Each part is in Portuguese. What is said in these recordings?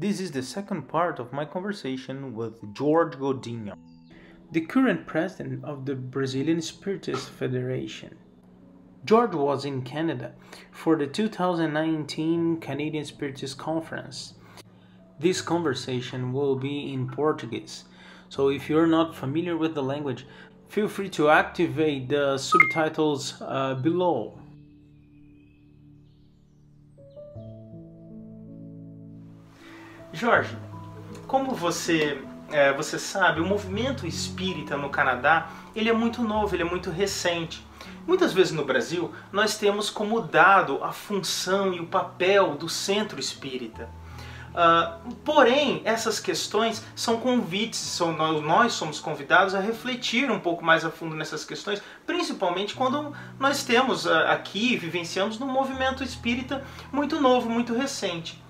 This is the second part of my conversation with Jorge Godinho, the current president of the Brazilian Spiritist Federation. George was in Canada for the 2019 Canadian Spiritist Conference. This conversation will be in Portuguese, so if you're not familiar with the language, feel free to activate the subtitles below. Jorge, como você sabe, o movimento espírita no Canadá ele é muito novo, ele é muito recente. Muitas vezes no Brasil nós temos como dado a função e o papel do centro espírita. Porém, essas questões são convites, nós somos convidados a refletir um pouco mais a fundo nessas questões, principalmente quando nós temos aqui, vivenciamos num movimento espírita muito novo, muito recente.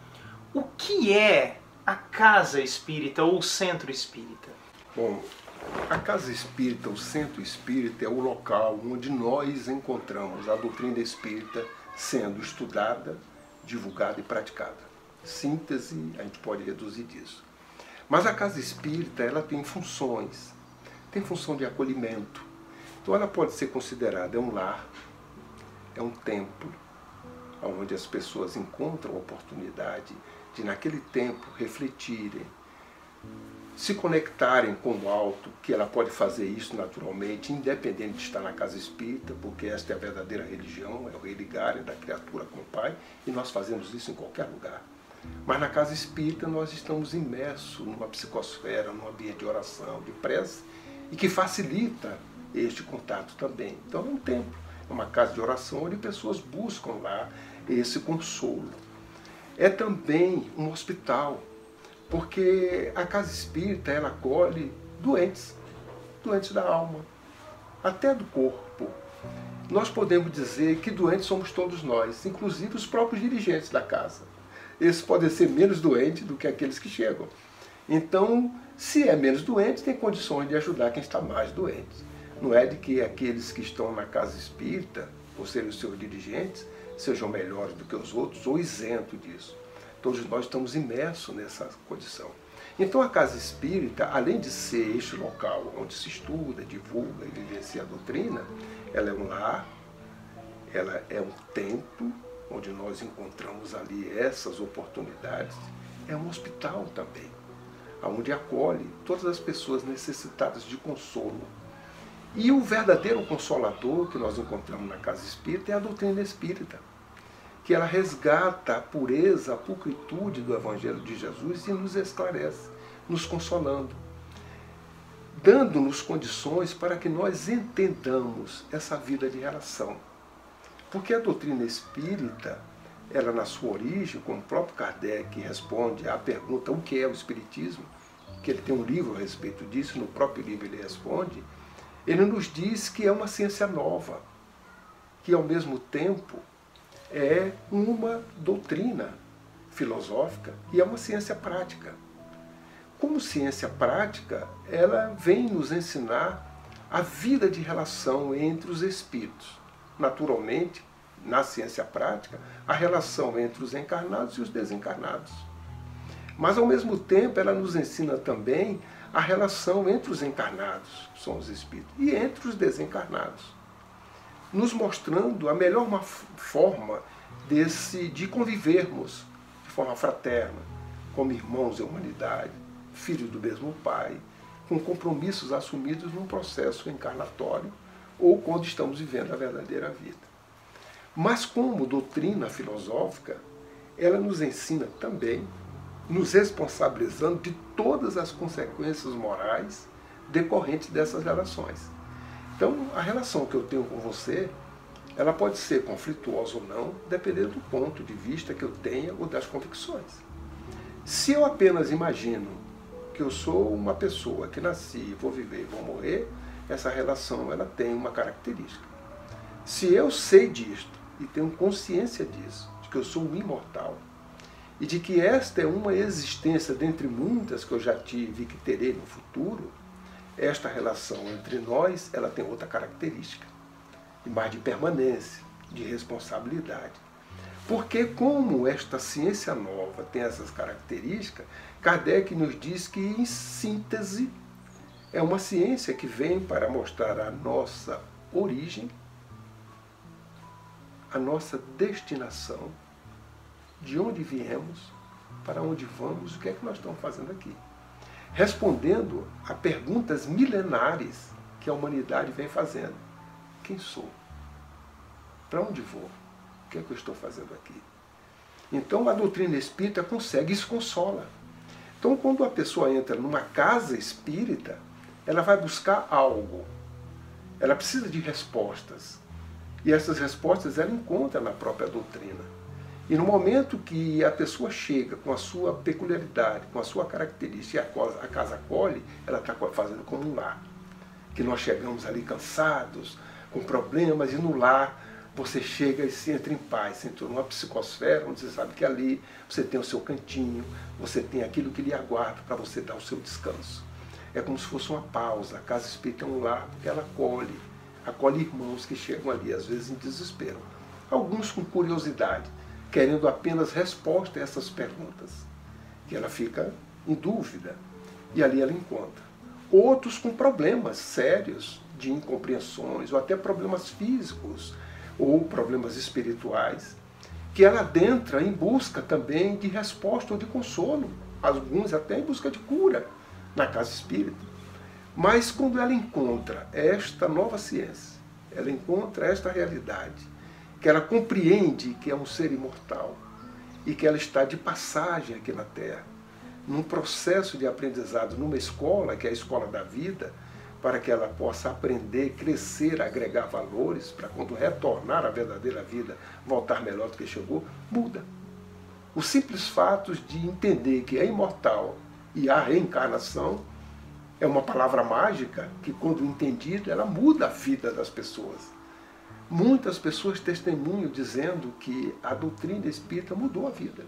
O que é a casa espírita ou o centro espírita? Bom, a casa espírita, o centro espírita, é o local onde nós encontramos a doutrina espírita sendo estudada, divulgada e praticada. Síntese, a gente pode reduzir disso. Mas a casa espírita, ela tem funções. Tem função de acolhimento. Então ela pode ser considerada um lar, é um templo, onde as pessoas encontram a oportunidade de, naquele tempo, refletirem, se conectarem com o alto, que ela pode fazer isso naturalmente, independente de estar na casa espírita, porque esta é a verdadeira religião, é o religar da criatura com o Pai, e nós fazemos isso em qualquer lugar. Mas na casa espírita nós estamos imersos numa psicosfera, num ambiente de oração, de prece, e que facilita este contato também. Então é um templo, é uma casa de oração onde pessoas buscam lá esse consolo. É também um hospital, porque a casa espírita ela acolhe doentes, doentes da alma, até do corpo. Nós podemos dizer que doentes somos todos nós, inclusive os próprios dirigentes da casa. Eles podem ser menos doentes do que aqueles que chegam. Então, se é menos doente, tem condições de ajudar quem está mais doente. Não é de que aqueles que estão na casa espírita, ou serem os seus dirigentes, sejam melhores do que os outros ou isentos disso. Todos nós estamos imersos nessa condição. Então a casa espírita, além de ser este local onde se estuda, divulga e vivencia a doutrina, ela é um lar, ela é um templo, onde nós encontramos ali essas oportunidades, é um hospital também, onde acolhe todas as pessoas necessitadas de consolo. E o verdadeiro consolador que nós encontramos na casa espírita é a doutrina espírita, que ela resgata a pureza, a pulcritude do Evangelho de Jesus e nos esclarece, nos consolando, dando-nos condições para que nós entendamos essa vida de relação. Porque a doutrina espírita, ela na sua origem, como o próprio Kardec responde à pergunta o que é o espiritismo, que ele tem um livro a respeito disso, no próprio livro ele responde, ele nos diz que é uma ciência nova, que ao mesmo tempo é uma doutrina filosófica e é uma ciência prática. Como ciência prática, ela vem nos ensinar a vida de relação entre os espíritos. Naturalmente, na ciência prática, a relação entre os encarnados e os desencarnados. Mas, ao mesmo tempo, ela nos ensina também a relação entre os encarnados, que são os espíritos, e entre os desencarnados, nos mostrando a melhor forma de convivermos de forma fraterna, como irmãos da humanidade, filhos do mesmo Pai, com compromissos assumidos num processo encarnatório ou quando estamos vivendo a verdadeira vida. Mas como doutrina filosófica, ela nos ensina também, nos responsabilizando de todas as consequências morais decorrentes dessas relações. Então, a relação que eu tenho com você, ela pode ser conflituosa ou não, dependendo do ponto de vista que eu tenha ou das convicções. Se eu apenas imagino que eu sou uma pessoa que nasci, vou viver e vou morrer, essa relação ela tem uma característica. Se eu sei disto e tenho consciência disso, de que eu sou um imortal, e de que esta é uma existência dentre muitas que eu já tive e que terei no futuro, esta relação entre nós ela tem outra característica, mais de permanência, de responsabilidade. Porque como esta ciência nova tem essas características, Kardec nos diz que, em síntese, é uma ciência que vem para mostrar a nossa origem, a nossa destinação, de onde viemos, para onde vamos, o que é que nós estamos fazendo aqui. Respondendo a perguntas milenares que a humanidade vem fazendo. Quem sou? Para onde vou? O que é que eu estou fazendo aqui? Então a doutrina espírita consegue, isso consola. Então quando a pessoa entra numa casa espírita, ela vai buscar algo. Ela precisa de respostas. E essas respostas ela encontra na própria doutrina. E no momento que a pessoa chega com a sua peculiaridade, com a sua característica, e a casa acolhe, ela está fazendo como um lar. Que nós chegamos ali cansados, com problemas, e no lar você chega e se entra em paz, você entra numa psicosfera, onde você sabe que ali você tem o seu cantinho, você tem aquilo que lhe aguarda para você dar o seu descanso. É como se fosse uma pausa. A casa espírita é um lar, porque ela acolhe irmãos que chegam ali, às vezes em desespero. Alguns com curiosidade, querendo apenas resposta a essas perguntas, que ela fica em dúvida, e ali ela encontra. Outros com problemas sérios de incompreensões, ou até problemas físicos, ou problemas espirituais, que ela adentra em busca também de resposta ou de consolo, alguns até em busca de cura na casa espírita. Mas quando ela encontra esta nova ciência, ela encontra esta realidade, que ela compreende que é um ser imortal e que ela está de passagem aqui na Terra, num processo de aprendizado, numa escola, que é a escola da vida, para que ela possa aprender, crescer, agregar valores, para quando retornar à verdadeira vida, voltar melhor do que chegou, muda. O simples fato de entender que é imortal e há reencarnação é uma palavra mágica que, quando entendida, ela muda a vida das pessoas. Muitas pessoas testemunham dizendo que a doutrina espírita mudou a vida.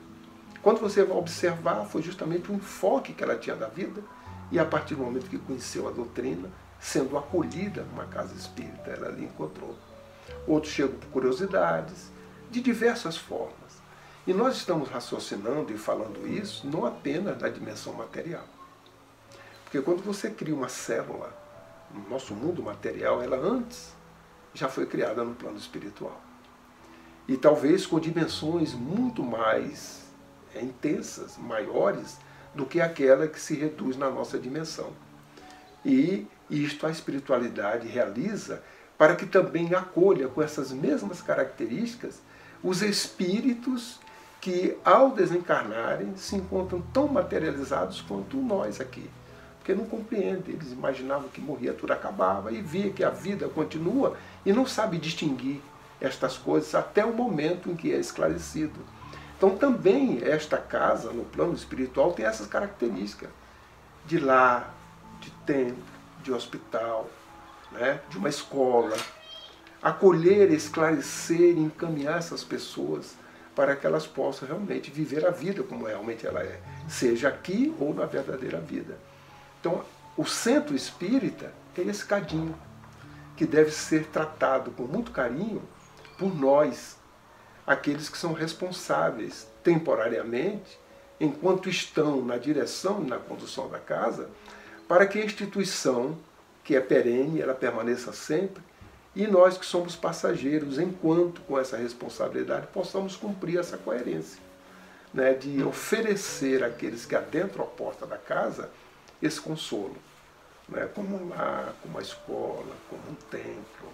Quando você vai observar, foi justamente o enfoque que ela tinha da vida, e a partir do momento que conheceu a doutrina, sendo acolhida numa casa espírita, ela ali encontrou. Outros chegam por curiosidades, de diversas formas. E nós estamos raciocinando e falando isso não apenas na dimensão material. Porque quando você cria uma célula no nosso mundo material, ela antes já foi criada no plano espiritual. E talvez com dimensões muito mais intensas, maiores, do que aquela que se reduz na nossa dimensão. E isto a espiritualidade realiza para que também acolha com essas mesmas características os espíritos que, ao desencarnarem, se encontram tão materializados quanto nós aqui. Porque não compreendem, eles imaginavam que morria, tudo acabava, e via que a vida continua e não sabe distinguir estas coisas até o momento em que é esclarecido. Então também esta casa, no plano espiritual, tem essas características de lar, de templo, de hospital, né, de uma escola. Acolher, esclarecer e encaminhar essas pessoas para que elas possam realmente viver a vida como realmente ela é, seja aqui ou na verdadeira vida. Então, o centro espírita é esse cadinho, que deve ser tratado com muito carinho por nós, aqueles que são responsáveis temporariamente, enquanto estão na direção e na condução da casa, para que a instituição, que é perene, ela permaneça sempre, e nós que somos passageiros, enquanto com essa responsabilidade, possamos cumprir essa coerência, né, de oferecer àqueles que adentram a porta da casa esse consolo, né, como um lar, como uma escola, como um templo,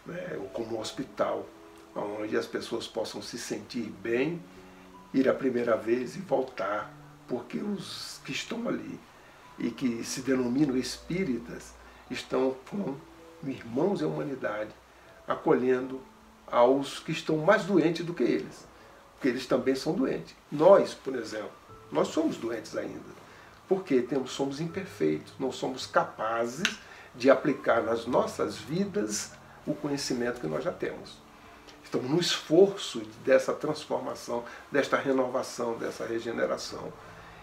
né, ou como um hospital, onde as pessoas possam se sentir bem, ir a primeira vez e voltar, porque os que estão ali e que se denominam espíritas estão com irmãos da humanidade, acolhendo aos que estão mais doentes do que eles, porque eles também são doentes. Nós, por exemplo, nós somos doentes ainda, porque somos imperfeitos, não somos capazes de aplicar nas nossas vidas o conhecimento que nós já temos. Estamos no esforço dessa transformação, desta renovação, dessa regeneração.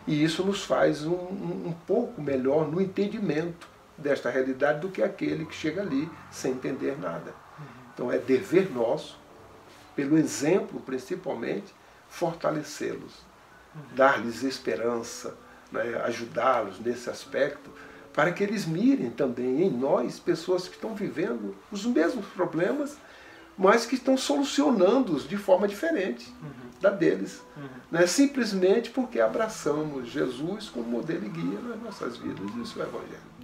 E isso nos faz um pouco melhor no entendimento desta realidade do que aquele que chega ali sem entender nada. Então é dever nosso pelo exemplo principalmente, fortalecê-los, dar-lhes esperança, né, ajudá-los nesse aspecto, para que eles mirem também em nós pessoas que estão vivendo os mesmos problemas, mas que estão solucionando-os de forma diferente da deles. Né? Simplesmente porque abraçamos Jesus como modelo e guia nas nossas vidas. Isso é o Evangelho.